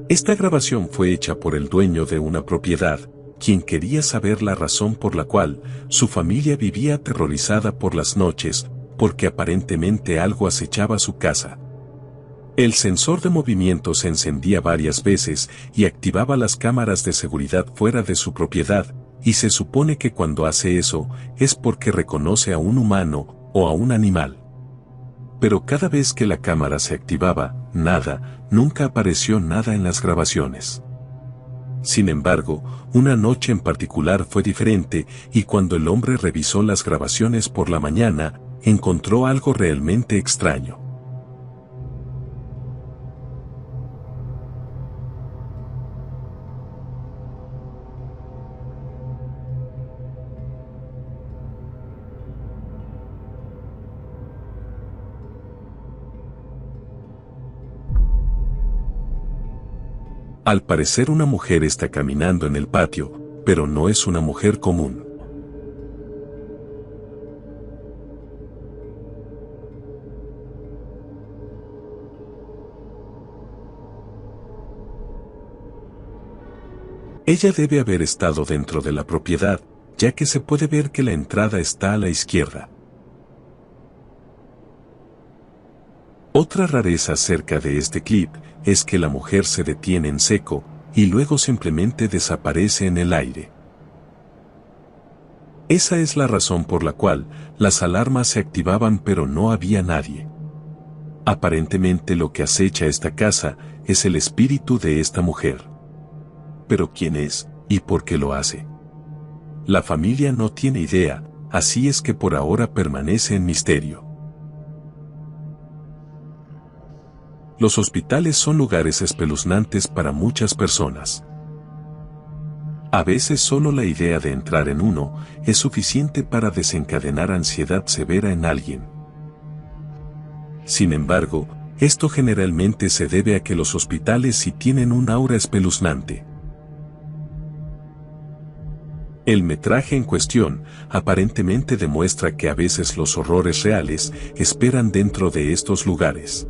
Esta grabación fue hecha por el dueño de una propiedad, quien quería saber la razón por la cual su familia vivía aterrorizada por las noches, porque aparentemente algo acechaba su casa. El sensor de movimiento se encendía varias veces y activaba las cámaras de seguridad fuera de su propiedad, y se supone que cuando hace eso es porque reconoce a un humano o a un animal. Pero cada vez que la cámara se activaba, nunca apareció nada en las grabaciones. Sin embargo, una noche en particular fue diferente y cuando el hombre revisó las grabaciones por la mañana, encontró algo realmente extraño. Al parecer una mujer está caminando en el patio, pero no es una mujer común. Ella debe haber estado dentro de la propiedad, ya que se puede ver que la entrada está a la izquierda. Otra rareza acerca de este clip es que la mujer se detiene en seco y luego simplemente desaparece en el aire. Esa es la razón por la cual las alarmas se activaban pero no había nadie. Aparentemente lo que acecha esta casa es el espíritu de esta mujer. Pero ¿quién es y por qué lo hace? La familia no tiene idea, así es que por ahora permanece en misterio. Los hospitales son lugares espeluznantes para muchas personas. A veces solo la idea de entrar en uno es suficiente para desencadenar ansiedad severa en alguien. Sin embargo, esto generalmente se debe a que los hospitales sí tienen un aura espeluznante. El metraje en cuestión aparentemente demuestra que a veces los horrores reales esperan dentro de estos lugares.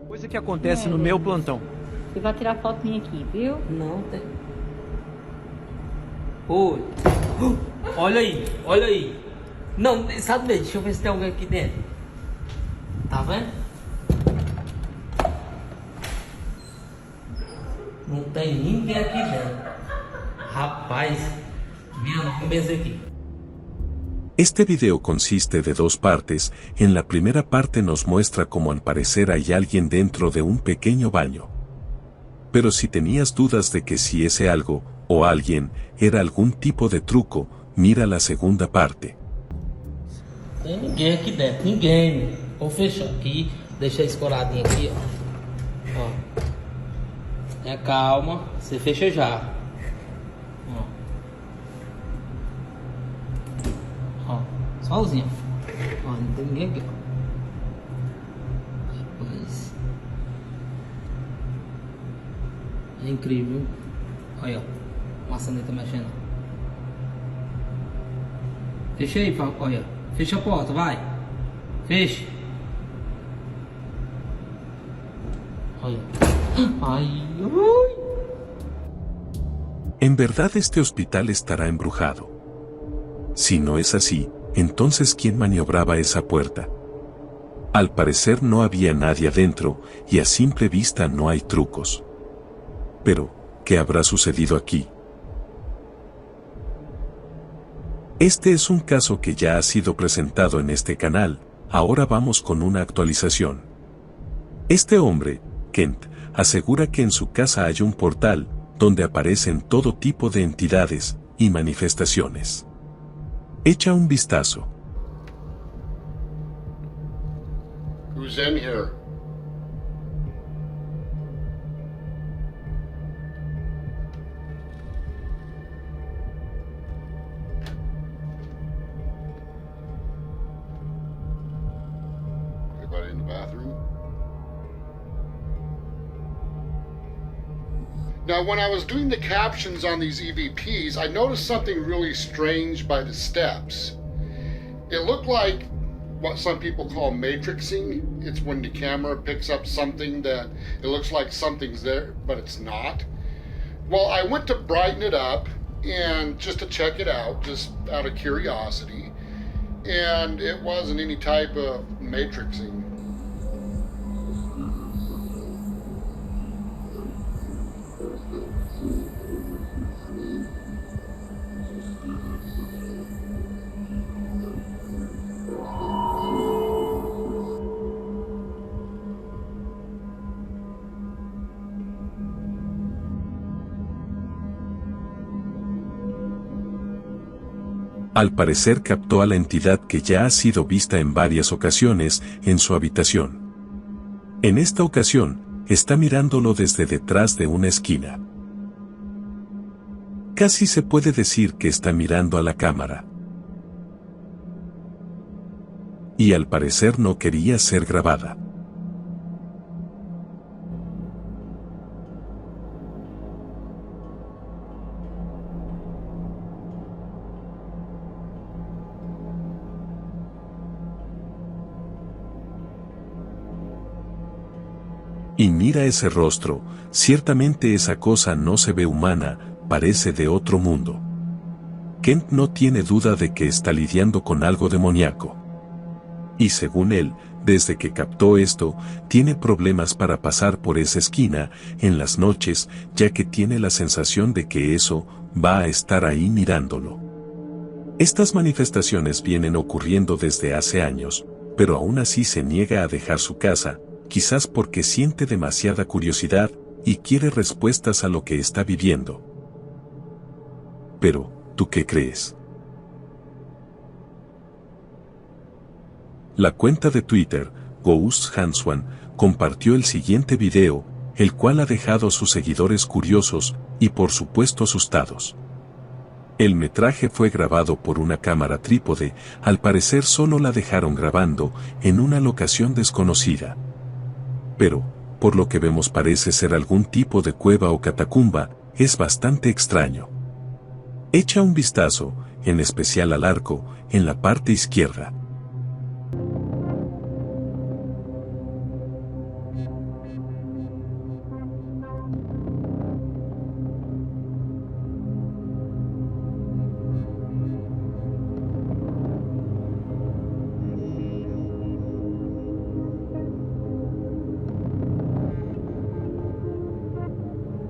Coisa que acontece no meu plantão. Você vai tirar foto minha aqui, viu? Não tem. Oi. Olha aí, olha aí. Não, sabe, deixa eu ver se tem alguém aqui dentro. Tá vendo? Não tem ninguém aqui dentro. Rapaz, minha mesa aqui. Este video consiste de dos partes. En la primera parte nos muestra cómo al parecer hay alguien dentro de un pequeño baño. Pero si tenías dudas de que si ese algo, o alguien, era algún tipo de truco, mira la segunda parte. Tem ninguém aqui dentro, ninguém. Vou fechar aqui, deixar escoradinho aqui, ó. Ó. Calma, você fecha já. Ó, sozinho. Ó, não tem ninguém aqui. Rapaz. É incrível. Olha, ó. Maçaneta mexendo. Fecha aí, olha. Fecha a porta, vai. Fecha. Olha. Ai, ai. En verdad este hospital estará embrujado. Si no es así, entonces ¿quién maniobraba esa puerta? Al parecer no había nadie adentro, y a simple vista no hay trucos. Pero, ¿qué habrá sucedido aquí? Este es un caso que ya ha sido presentado en este canal, ahora vamos con una actualización. Este hombre, Kent, asegura que en su casa hay un portal, donde aparecen todo tipo de entidades y manifestaciones. Echa un vistazo. Who's in here? Anybody in the bathroom? Now, when I was doing the captions on these EVPs, I noticed something really strange by the steps. It looked like what some people call matrixing. It's when the camera picks up something that it looks like something's there, but it's not. Well, I went to brighten it up and just to check it out, just out of curiosity, and it wasn't any type of matrixing. Al parecer captó a la entidad que ya ha sido vista en varias ocasiones en su habitación. En esta ocasión, está mirándolo desde detrás de una esquina. Casi se puede decir que está mirando a la cámara. Y al parecer no quería ser grabada. Y mira ese rostro, ciertamente esa cosa no se ve humana, parece de otro mundo. Kent no tiene duda de que está lidiando con algo demoníaco. Y según él, desde que captó esto, tiene problemas para pasar por esa esquina en las noches, ya que tiene la sensación de que eso va a estar ahí mirándolo. Estas manifestaciones vienen ocurriendo desde hace años, pero aún así se niega a dejar su casa, quizás porque siente demasiada curiosidad y quiere respuestas a lo que está viviendo. Pero, ¿tú qué crees? La cuenta de Twitter, Ghost Hanswan, compartió el siguiente video, el cual ha dejado a sus seguidores curiosos y por supuesto asustados. El metraje fue grabado por una cámara trípode, al parecer solo la dejaron grabando en una locación desconocida. Pero, por lo que vemos parece ser algún tipo de cueva o catacumba, es bastante extraño. Echa un vistazo, en especial al arco, en la parte izquierda.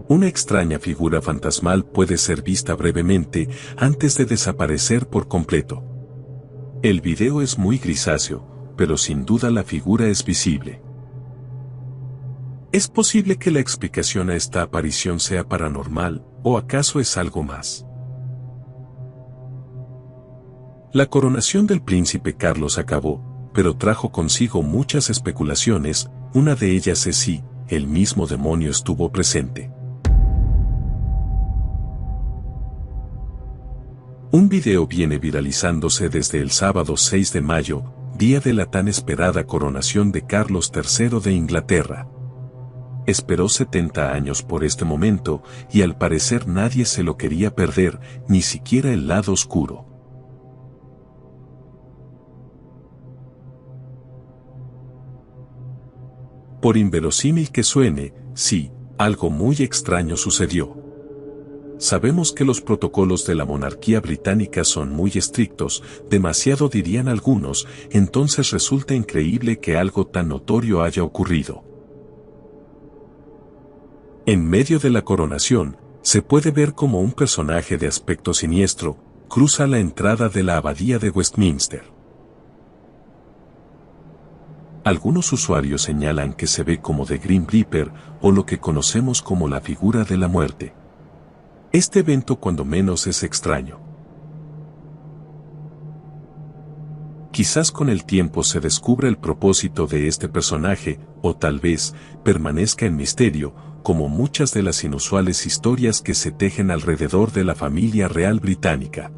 Una extraña figura fantasmal puede ser vista brevemente antes de desaparecer por completo. El video es muy grisáceo, pero sin duda la figura es visible. ¿Es posible que la explicación a esta aparición sea paranormal, o acaso es algo más? La coronación del príncipe Carlos acabó, pero trajo consigo muchas especulaciones, una de ellas es si el mismo demonio estuvo presente. Un video viene viralizándose desde el sábado 6 de mayo, día de la tan esperada coronación de Carlos III de Inglaterra. Esperó 70 años por este momento y al parecer nadie se lo quería perder, ni siquiera el lado oscuro. Por inverosímil que suene, sí, algo muy extraño sucedió. Sabemos que los protocolos de la monarquía británica son muy estrictos, demasiado dirían algunos, entonces resulta increíble que algo tan notorio haya ocurrido. En medio de la coronación, se puede ver como un personaje de aspecto siniestro, cruza la entrada de la abadía de Westminster. Algunos usuarios señalan que se ve como The Grim Reaper, o lo que conocemos como la figura de la muerte. Este evento cuando menos es extraño. Quizás con el tiempo se descubra el propósito de este personaje, o tal vez permanezca en misterio, como muchas de las inusuales historias que se tejen alrededor de la familia real británica.